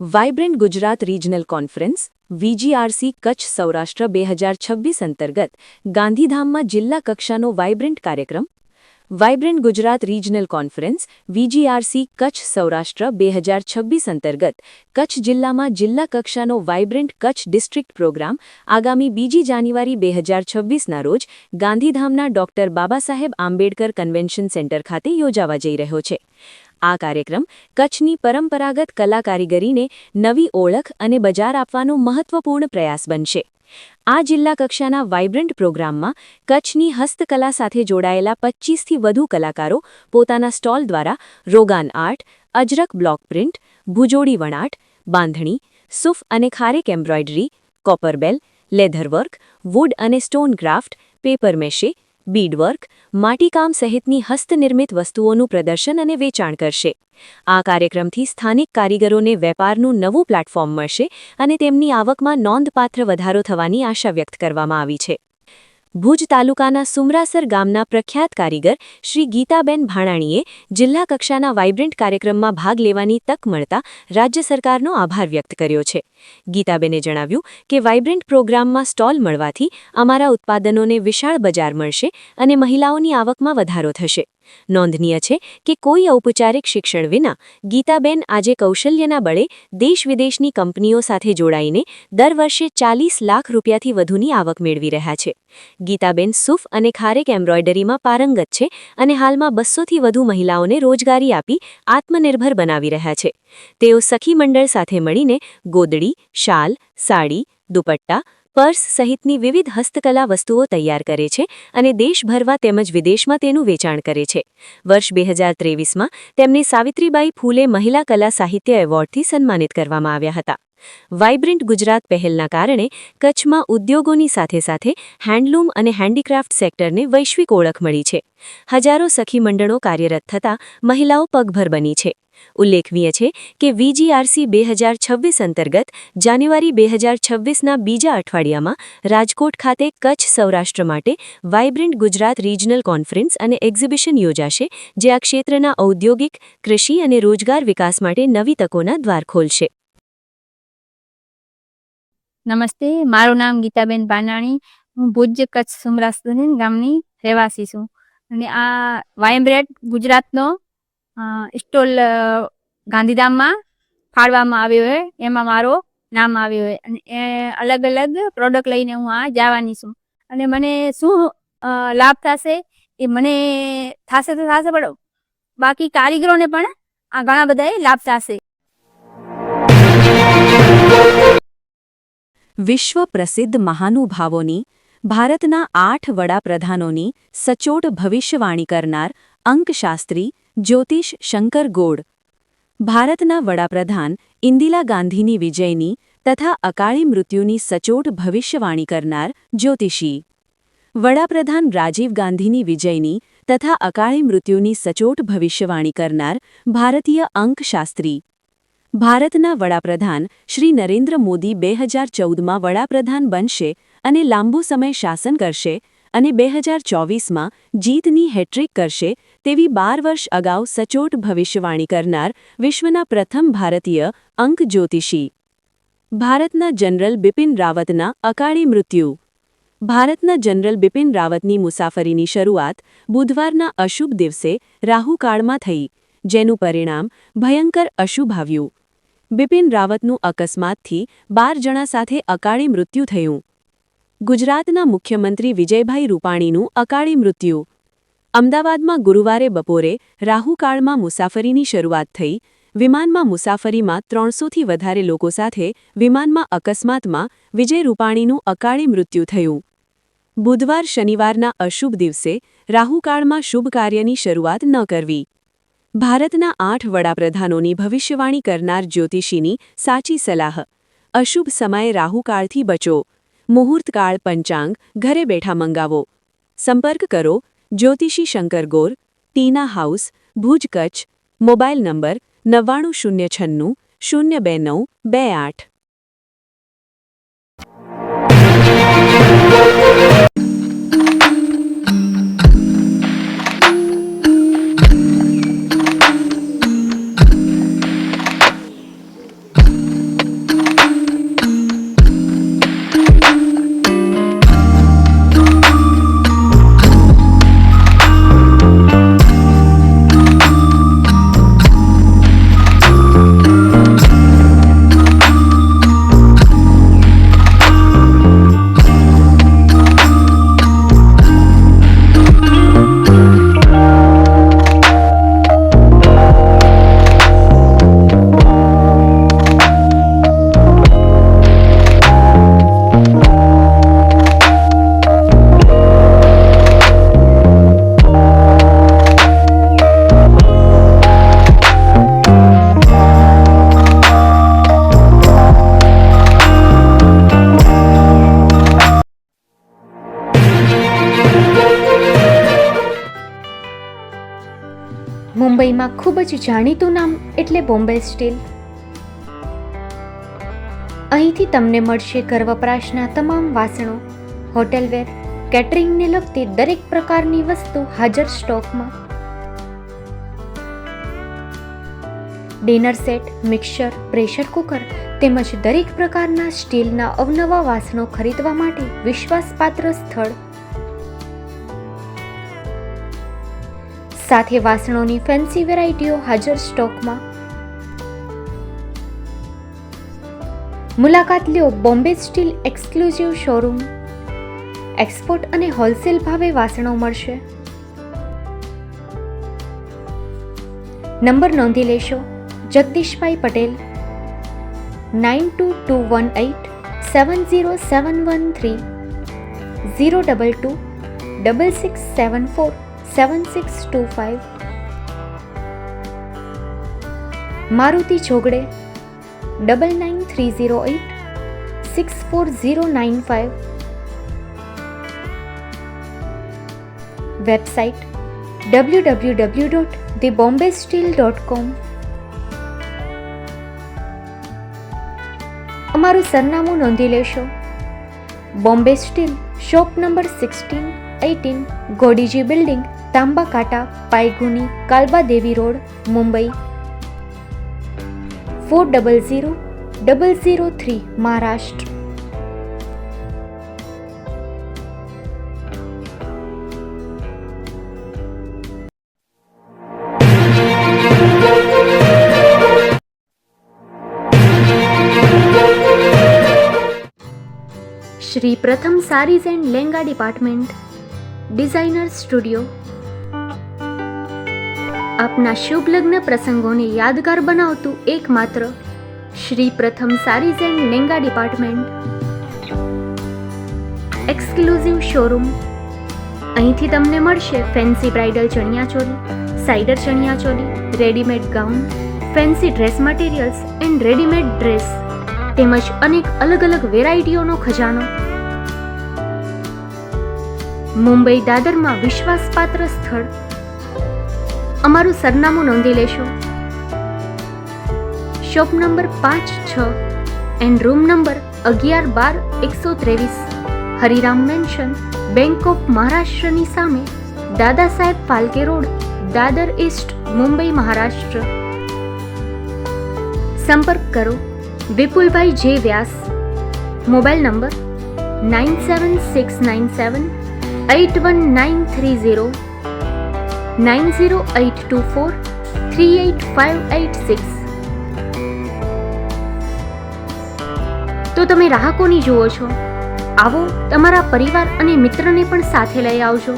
Vibrant Gujarat regional conference VGRC Kutch Saurashtra 2026 અંતર્ગત ગાંધીધામમાં જિલ્લા કક્ષાનો વાઇબ્રન્ટ કાર્યક્રમ vibrant Gujarat regional conference VGRC Kutch Saurashtra 2026 અંતર્ગત કચ્છ જિલ્લામાં જિલ્લા કક્ષાનો વાઇબ્રન્ટ કચ્છ ડિસ્ટ્રિક્ટ પ્રોગ્રામ આગામી 2 જાન્યુઆરી 2026ના રોજ ગાંધીધામના doctor Babasaheb Ambedkar convention centre ખાતે યોજાવા જઈ રહ્યો છે। આ કાર્યક્રમ કચ્છની પરંપરાગત કલા કારીગરીને નવી ઓળખ અને બજાર આપવાનો મહત્વપૂર્ણ પ્રયાસ બનશે। આ જિલ્લા કક્ષાના વાઇબ્રન્ટ પ્રોગ્રામમાં કચ્છની હસ્તકલા સાથે જોડાયેલા 25થી વધુ કલાકારો પોતાના સ્ટોલ દ્વારા રોગાન આર્ટ, અજરક બ્લોક પ્રિન્ટ, ભુજોડી વણાટ, બાંધણી, સૂફ અને ખારેક એમ્બ્રોઇડરી, કોપરબેલ, લેધરવર્ક, વુડ અને સ્ટોન ક્રાફ્ટ, પેપર મેશે, બીડવર્ક, માટીકામ સહિતની હસ્તનિર્મિત વસ્તુઓનું પ્રદર્શન અને વેચાણ કરશે। આ કાર્યક્રમથી સ્થાનિક કારીગરોને વેપારનું નવું પ્લેટફોર્મ મળશે અને તેમની આવકમાં નોંધપાત્ર વધારો થવાની આશા વ્યક્ત કરવામાં આવી છે। ભુજ તાલુકાના સુમરાસર ગામના પ્રખ્યાત કારીગર શ્રી ગીતાબેન ભાણાણીએ જિલ્લા કક્ષાના વાઇબ્રન્ટ કાર્યક્રમમાં ભાગ લેવાની તક મળતા રાજ્ય સરકારનો આભાર વ્યક્ત કર્યો છે। ગીતાબેને જણાવ્યું કે વાઇબ્રન્ટ પ્રોગ્રામમાં સ્ટોલ મળવાથી અમારા ઉત્પાદનોને વિશાળ બજાર મળશે અને મહિલાઓની આવકમાં વધારો થશે। નોંધનીય છે કે કોઈ ઔપચારિક શિક્ષણ વિના ગીતાબેન આજે કૌશલ્યના બળે દેશ-વિદેશની કંપનીઓ સાથે જોડાઈને દર વર્ષે 40 લાખ રૂપિયાથી વધુની આવક મેળવી રહ્યા છે। ગીતાબેન સૂફ અને ખારેક એમ્બ્રોઇડરીમાં પારંગત છે અને હાલમાં 200થી વધુ મહિલાઓને રોજગારી આપી આત્મનિર્ભર બનાવી રહ્યા છે। તેઓ સખી મંડળ સાથે મળીને ગોદડી, શાલ, સાડી, દુપટ્ટા, પર્સ સહિતની વિવિધ હસ્તકલા વસ્તુઓ તૈયાર કરે છે અને દેશભરમાં તેમજ વિદેશમાં તેનું વેચાણ કરે છે। વર્ષ 2023માં તેમને સાવિત્રીબાઈ ફૂલે મહિલા કલા સાહિત્ય એવોર્ડથી સન્માનિત કરવામાં આવ્યા હતા। વાઇબ્રન્ટ ગુજરાત પહેલના કારણે કચ્છમાં ઉદ્યોગોની સાથે સાથે હેન્ડલૂમ અને હેન્ડીક્રાફ્ટ સેક્ટરને વૈશ્વિક ઓળખ મળી છે। હજારો સખી મંડળો કાર્યરત થતાં મહિલાઓ પગભર બની છે। ઉલ્લેખનીય છે કે વીજીઆરસી 2026 અંતર્ગત જાન્યુઆરી 2026ના બીજા અઠવાડિયામાં રાજકોટ ખાતે કચ્છ સૌરાષ્ટ્ર માટે વાઇબ્રન્ટ ગુજરાત રિજનલ કોન્ફરન્સ અને એક્ઝિબિશન યોજાશે, જે આ ક્ષેત્રના ઔદ્યોગિક, કૃષિ અને રોજગાર વિકાસ માટે નવી તકોના દ્વાર ખોલશે। નમસ્તે, મારું નામ ગીતાબેન ભાણાણી। હું ભુજ કચ્છ સુમરાસર ગામની રહેવાસી છું અને આ વાઇબ્રન્ટ ગુજરાતનો સ્ટોલ ગાંધીધામમાં ફાળવામાં આવ્યો છે। એમાં મારો નામ આવ્યો છે અને એ અલગ અલગ પ્રોડક્ટ લઈને હું આ જવાની છું અને મને શું લાભ થશે એ મને થશે તો થશે, પણ બાકી કારીગરોને પણ આ ઘણા બધા લાભ થશે। વિશ્વ પ્રસિદ્ધ મહાનુભાવોની, ભારતના 8 વડાપ્રધાનોની સચોટ ભવિષ્યવાણી કરનાર અંકશાસ્ત્રી જ્યોતિષ શંકર ગોડ, ભારતના વડાપ્રધાન ઇન્દિરા ગાંધીની વિજયની તથા અકાળી મૃત્યુની સચોટ ભવિષ્યવાણી કરનાર જ્યોતિષી, વડાપ્રધાન રાજીવ ગાંધીની વિજયની તથા અકાળી મૃત્યુની સચોટ ભવિષ્યવાણી કરનાર ભારતીય અંકશાસ્ત્રી, ભારતના વડાપ્રધાન શ્રી નરેન્દ્ર મોદી 2014માં વડાપ્રધાન બનશે અને લાંબો સમય શાસન કરશે અને 2024માં જીતની હેટ્રિક કરશે તેવી 12 વર્ષ અગાઉ સચોટ ભવિષ્યવાણી કરનાર વિશ્વના પ્રથમ ભારતીય અંક જ્યોતિષી, ભારતના જનરલ બિપિન રાવતના અકાળી મૃત્યુ, ભારતના જનરલ બિપિન રાવતની મુસાફરીની શરૂઆત બુધવારના અશુભ દિવસે રાહુકાળમાં થઈ, જેનું પરિણામ ભયંકર અશુભ આવ્યું। બિપિન રાવતનું અકસ્માતથી 12 જણા સાથે અકાળી મૃત્યુ થયું। ગુજરાતના મુખ્યમંત્રી વિજયભાઈ રૂપાણીનું અકાળી મૃત્યુ। અમદાવાદમાં ગુરુવારે બપોરે રાહુકાળમાં મુસાફરીની શરૂઆત થઈ, વિમાનમાં મુસાફરીમાં 300થી વધારે લોકો સાથે વિમાનમાં અકસ્માતમાં વિજય રૂપાણીનું અકાળી મૃત્યુ થયું। બુધવાર શનિવારના અશુભ દિવસે રાહુકાળમાં શુભ કાર્યની શરૂઆત ન કરવી। ભારતના 8 વડાપ્રધાનોની ભવિષ્યવાણી કરનાર જ્યોતિષીની સાચી સલાહ: અશુભ સમયે રાહુકાળથી બચો, મુહૂર્તકાળ પંચાંગ ઘરે બેઠા મંગાવો। સંપર્ક કરો જ્યોતિષી Shankar Gor, Tina house, Bhuj Kutch. Mobile number 9906 02928। મુંબઈમાં ખૂબ જ જાણીતું નામ એટલે બોમ્બે સ્ટીલ. અહીંથી તમને મળશે ઘર વપરાશના તમામ વાસણો, હોટેલવેર, કેટરિંગને લગતી દરેક પ્રકારની વસ્તુ હાજર સ્ટોકમાં. Dinner set, mixer, pressure cooker તેમજ દરેક પ્રકારના સ્ટીલના અવનવા વાસણો ખરીદવા માટે વિશ્વાસપાત્ર સ્થળ. સાથે વાસણોની ફેન્સી વેરાયટીઓ હાજર સ્ટોકમાં. મુલાકાત લ્યો Bombay steel exclusive showroom. Export અને હોલસેલ ભાવે વાસણો મળશે. નંબર નોંધી લેશો: જગદીશભાઈ પટેલ, 9221870713, 02266747625. મારુતિ જોગડે, 9930864095. Website www.thebombasteel.com. અમારું સરનામું નોંધી લેશો: Bombay steel, shop number 16-18, Godiji building, Tamba Kanta, Paydhuni, Kalba Devi road, Mumbai 400003, Maharashtra. Shri Pratham sarees and langa department, designer studio. આપના શુભ લગ્ન પ્રસંગોને યાદગાર બનાવતું એકમાત્ર Shri Pratham sarees and langa department, exclusive showroom. અહીંથી તમને મળશે fancy bridal chaniya choli, cider chaniya choli, readymade gown, fancy dress materials and readymade dress તેમજ અનેક અલગ અલગ વેરાયટીઓનો ખજાનો. મુંબઈ દાદરમાં વિશ્વાસપાત્ર સ્થળ. અમારું સરનામું નોંધી લેશો: shop number 5-6 and room number 11-12-123, Hariram mansion, bank of મહારાષ્ટ્રની સામે, દાદા સાહેબ ફાલ્કે રોડ, દાદર ઈસ્ટ, મુંબઈ, મહારાષ્ટ્ર. સંપર્ક કરો વિપુલભાઈ જે વ્યાસ. Mobile number 9769781930, 9082438586. તો તમે રાહ કોની જુઓ છો? આવો, તમારા પરિવાર અને મિત્રને પણ સાથે લઈ આવજો.